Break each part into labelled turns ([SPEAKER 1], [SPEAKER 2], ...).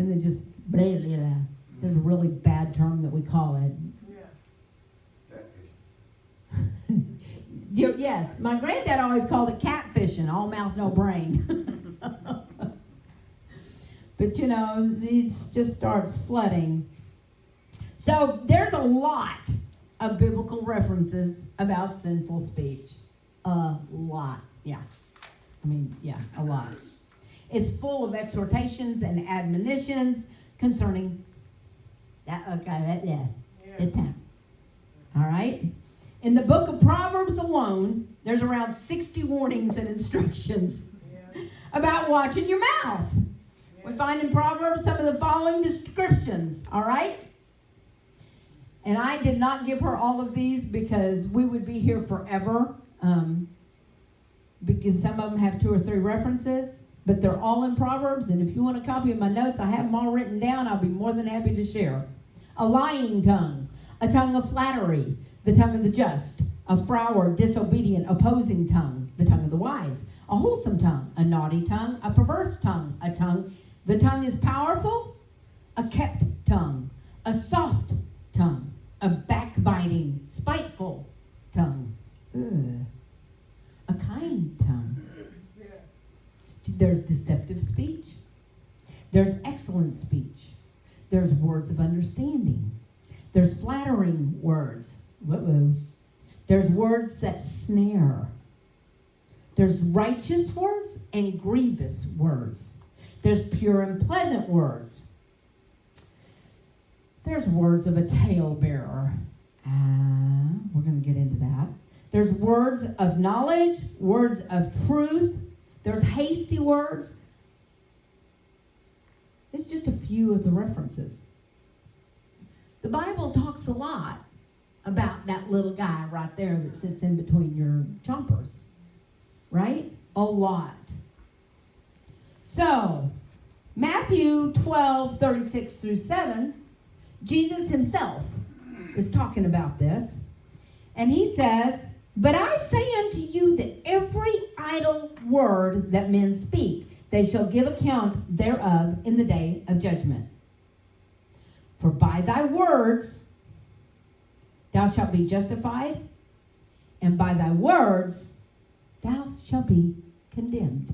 [SPEAKER 1] And then just blah, blah, blah. There's a really bad term that we call it. Yes, my granddad always called it catfishing, all mouth, no brain. But it just starts flooding. So there's a lot of biblical references about sinful speech. A lot, yeah. A lot. It's full of exhortations and admonitions concerning that, the time. All right? In the book of Proverbs alone, there's around 60 warnings and instructions about watching your mouth. We find in Proverbs some of the following descriptions, all right? And I did not give her all of these because we would be here forever, because some of them have 2 or 3 references, but they're all in Proverbs, and if you want a copy of my notes, I have them all written down. I'll be more than happy to share. A lying tongue, a tongue of flattery, the tongue of the just, a froward, disobedient, opposing tongue, the tongue of the wise, a wholesome tongue, a naughty tongue, a perverse tongue, a tongue. The tongue is powerful, a kept tongue, a soft tongue, a backbiting, spiteful tongue, a kind tongue. There's deceptive speech. There's excellent speech. There's words of understanding. There's flattering words. There's words that snare. There's righteous words and grievous words. There's pure and pleasant words. There's words of a talebearer. We're going to get into that. There's words of knowledge, words of truth. There's hasty words. It's just a few of the references. The Bible talks a lot about that little guy right there that sits in between your chompers. Right? A lot. So, Matthew 12:36-7, Jesus himself is talking about this. And he says, "But I say unto you that every idle word that men speak, they shall give account thereof in the day of judgment. For by thy words thou shalt be justified, and by thy words thou shalt be condemned."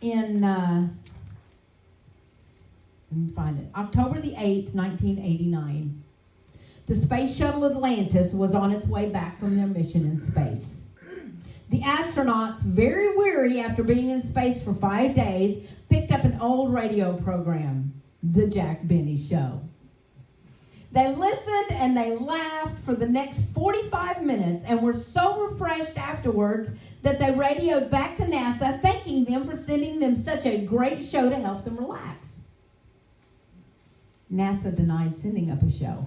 [SPEAKER 1] In, let me find it, October the 8th, 1989, the space shuttle Atlantis was on its way back from their mission in space. The astronauts, very weary after being in space for 5 days, picked up an old radio program, The Jack Benny Show. They listened and they laughed for the next 45 minutes and were so refreshed afterwards that they radioed back to NASA, thanking them for sending them such a great show to help them relax. NASA denied sending up a show.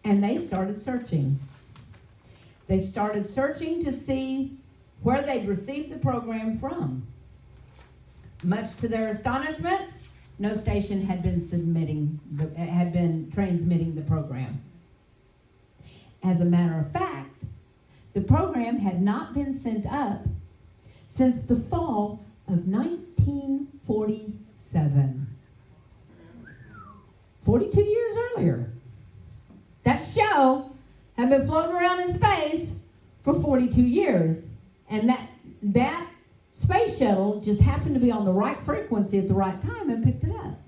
[SPEAKER 1] And they started searching. They started searching to see where they'd received the program from. Much to their astonishment, no station had been transmitting the program. As a matter of fact, the program had not been sent up since the fall of 1947. 42 years earlier. That show had been floating around in space for 42 years. And that space shuttle just happened to be on the right frequency at the right time and picked it up.